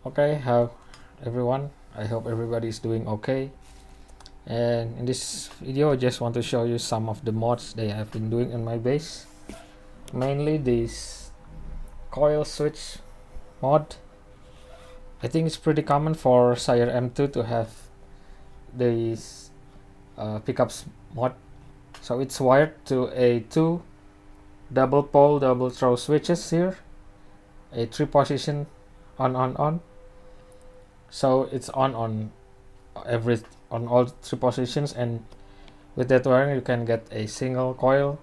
Okay, how everyone? I hope everybody is doing okay. And in this video, I just want to show you some of the mods that I've been doing in my base. Mainly this coil switch mod. I think it's pretty common for Sire M2 to have these pickups mod. So it's wired to a two double pole double throw switches here, a three position on. So it's on every on all three positions, and with that wiring you can get a single coil,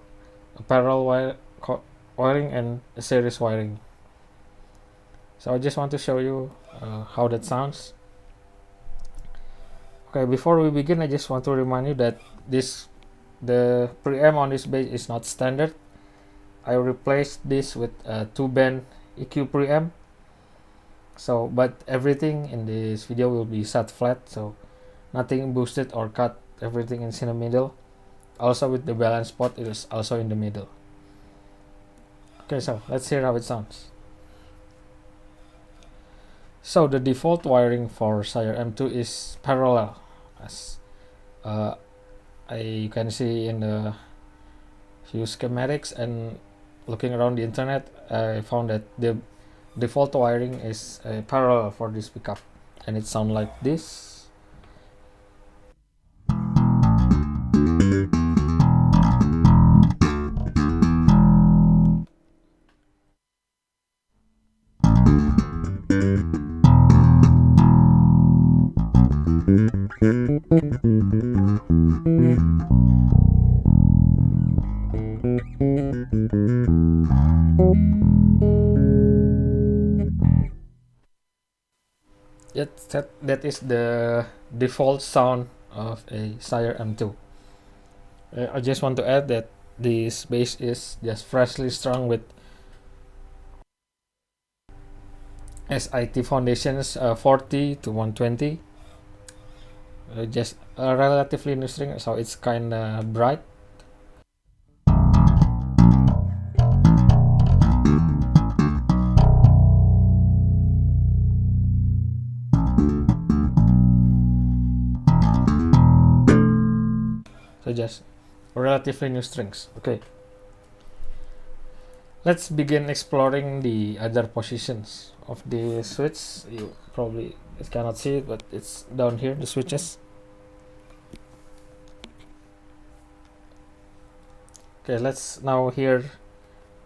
a parallel wiring, and a series wiring. So I just want to show you how that sounds. Okay, before we begin, I just want to remind you that the preamp on this base is not standard. I replaced this with a 2-band EQ preamp. So, but everything in this video will be set flat, so nothing boosted or cut. Everything is in the middle. Also with the balance pot, it is also in the middle. Okay, so let's hear how it sounds. So the default wiring for Sire M2 is parallel, as you can see in the few schematics, and looking around the internet, I found that the default wiring is parallel for this pickup, and it sounds like this. That is the default sound of a Sire M2. I just want to add that this bass is just freshly strung with SIT foundations 40 to 120. Just a relatively new string, so it's kinda bright. So just relatively new strings. Okay, let's begin exploring the other positions of the switch. You probably cannot see it, but it's down here, the switches. Okay, let's now hear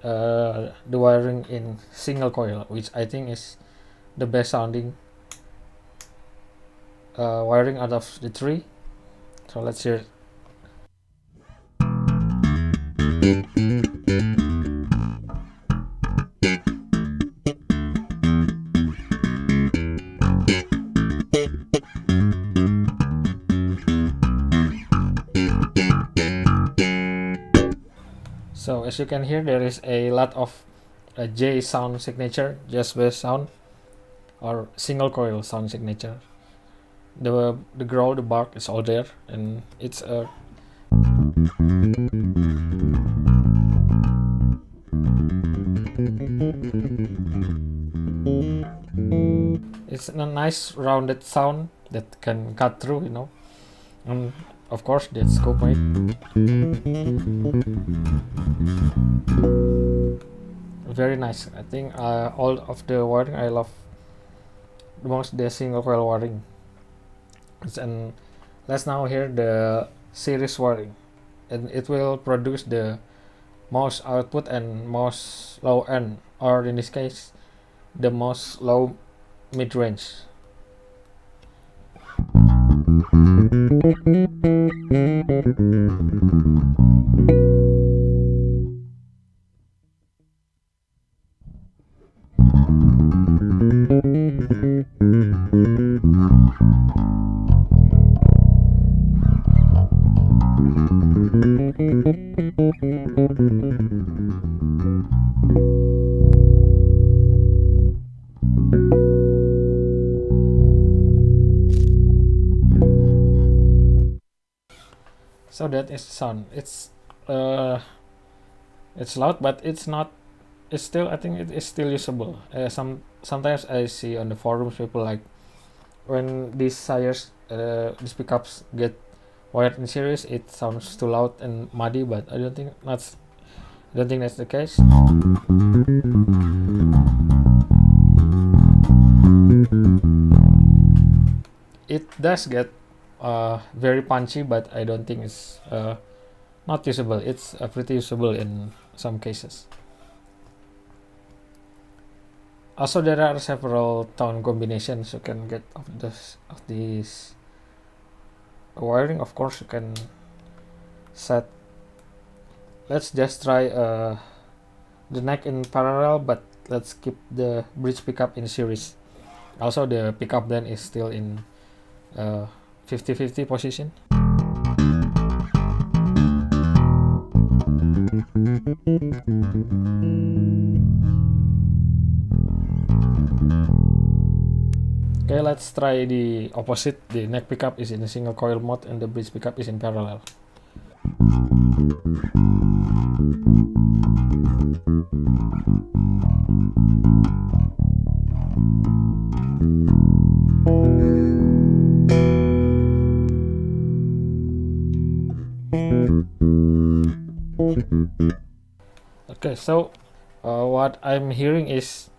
the wiring in single coil, which I think is the best sounding wiring out of the three. So let's hear it. So as you can hear, there is a lot of J sound signature, just bass sound, or single coil sound signature. The growl, the bark is all there, and it's a nice rounded sound that can cut through, and of course that's scope rate. Very nice. I think all of the wiring I love the most the single coil wiring. And let's now hear the series wiring, and it will produce the most output and most low end, or in this case the most low mid range. So that is sound. It's loud, but it's not it's still, I think it is still usable. Sometimes I see on the forums people like when these sires, these pickups get wired in series, it sounds too loud and muddy, but I don't think that's the case. It does get very punchy, but I don't think it's not usable. It's pretty usable in some cases. Also, there are several tone combinations you can get of these wiring. Of course, you can set. Let's just try the neck in parallel, but let's keep the bridge pickup in series. Also, the pickup then is still in 50-50 position. Okay, let's try the opposite. The neck pickup is in a single coil mode and the bridge pickup is in parallel. Okay, so what I'm hearing is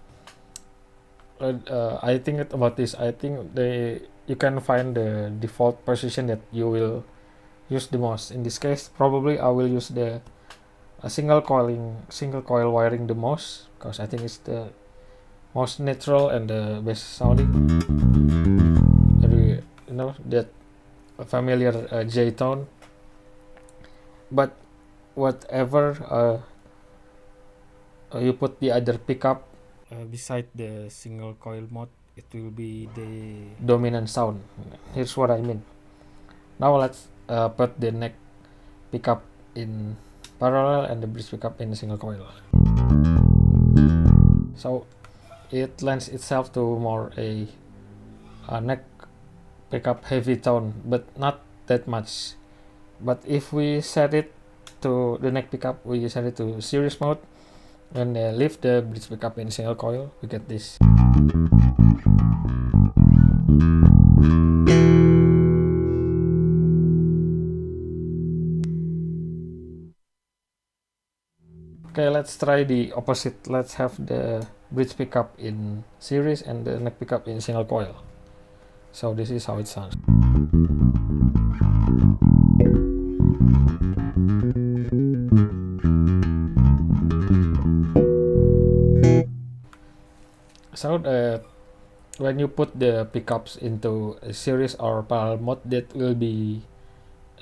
I think about this. I think you can find the default position that you will use the most. In this case, probably I will use the single coil wiring the most, because I think it's the most natural and the best sounding. Very, that familiar J tone. But whatever you put the other pickup beside the single coil mode, it will be the dominant sound. Here's what I mean. Now let's put the neck pickup in parallel and the bridge pickup in single coil. So it lends itself to more a neck pickup heavy tone, but not that much. But if we set it to the neck pickup, we set it to series mode, and leave the bridge pickup in single coil, we get this. Okay, let's try the opposite. Let's have the bridge pickup in series and the neck pickup in single coil. So this is how it sounds. So when you put the pickups into a series or parallel mode, that will be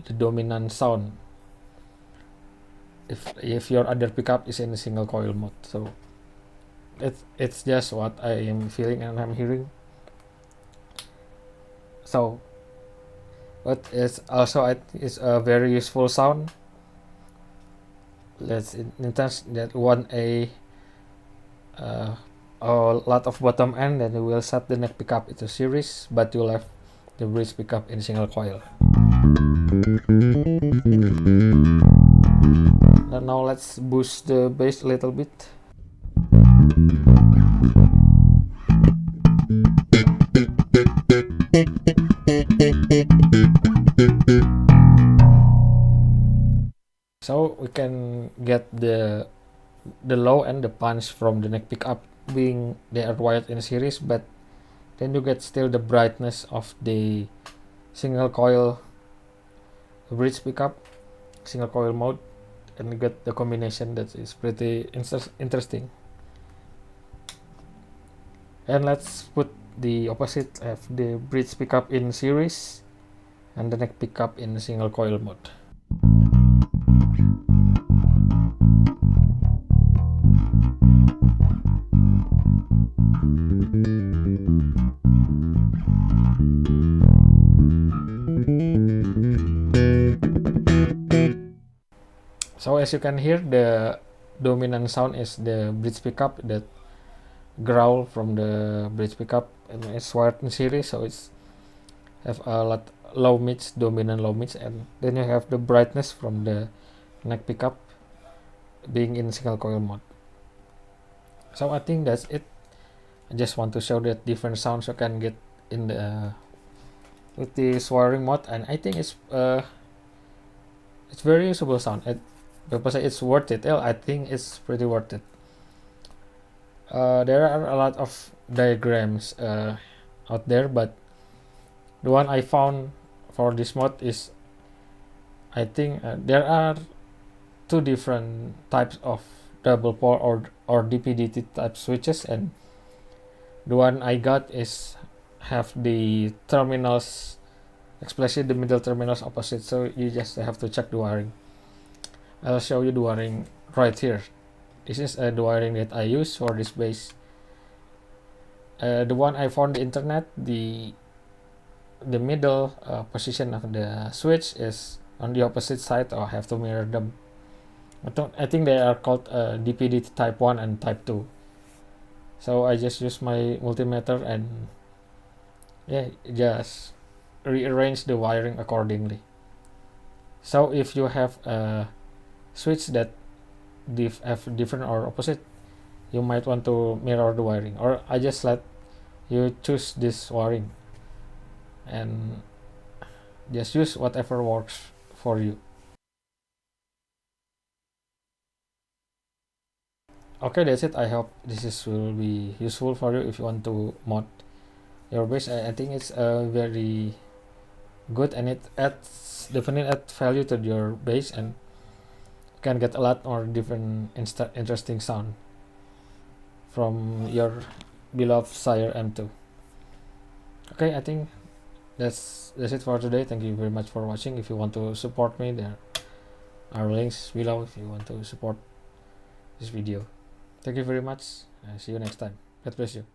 the dominant sound if your other pickup is in a single coil mode. So it's just what I am feeling and I'm hearing. So but it's also it's a very useful sound. Let's instance that want a lot of bottom end, then you will set the neck pickup into series, but you'll have the bridge pickup in single coil. And now let's boost the bass a little bit. So we can get the low and the punch from the neck pickup, being they are wired in series, but then you get still the brightness of the single coil bridge pickup, single coil mode, and you get the combination that is pretty interesting. And let's put the opposite, have the bridge pickup in series and the neck pickup in single coil mode. So as you can hear, the dominant sound is the bridge pickup, that growl from the bridge pickup, and it's wired in series, so it's have a lot low mids, dominant low mids, and then you have the brightness from the neck pickup being in single coil mode. So I think that's it. I just want to show that different sounds you can get in the with this wiring mode, and I think it's very usable sound. People say it's worth it. Well, I think it's pretty worth it. There are a lot of diagrams out there, but the one I found for this mod is, I think there are two different types of double pole or DPDT type switches, and the one I got is have the terminals, especially the middle terminals opposite, so you just have to check the wiring. I'll show you the wiring right here. This is the wiring that I use for this base. The one I found on the internet, the middle position of the switch is on the opposite side, or I have to mirror them. I think they are called DPDT type 1 and type 2. So I just use my multimeter and yeah, just rearrange the wiring accordingly. So if you have a switch that have different or opposite, you might want to mirror the wiring, or I just let you choose this wiring and just use whatever works for you. Okay, that's it. I hope will be useful for you if you want to mod your base. I think it's very good, and it definitely add value to your base, and you can get a lot more different interesting sound from your beloved Sire M2. Okay, I think that's it for today. Thank you very much for watching. If you want to support me, there are links below if you want to support this video. Thank you very much. See you next time. God bless you.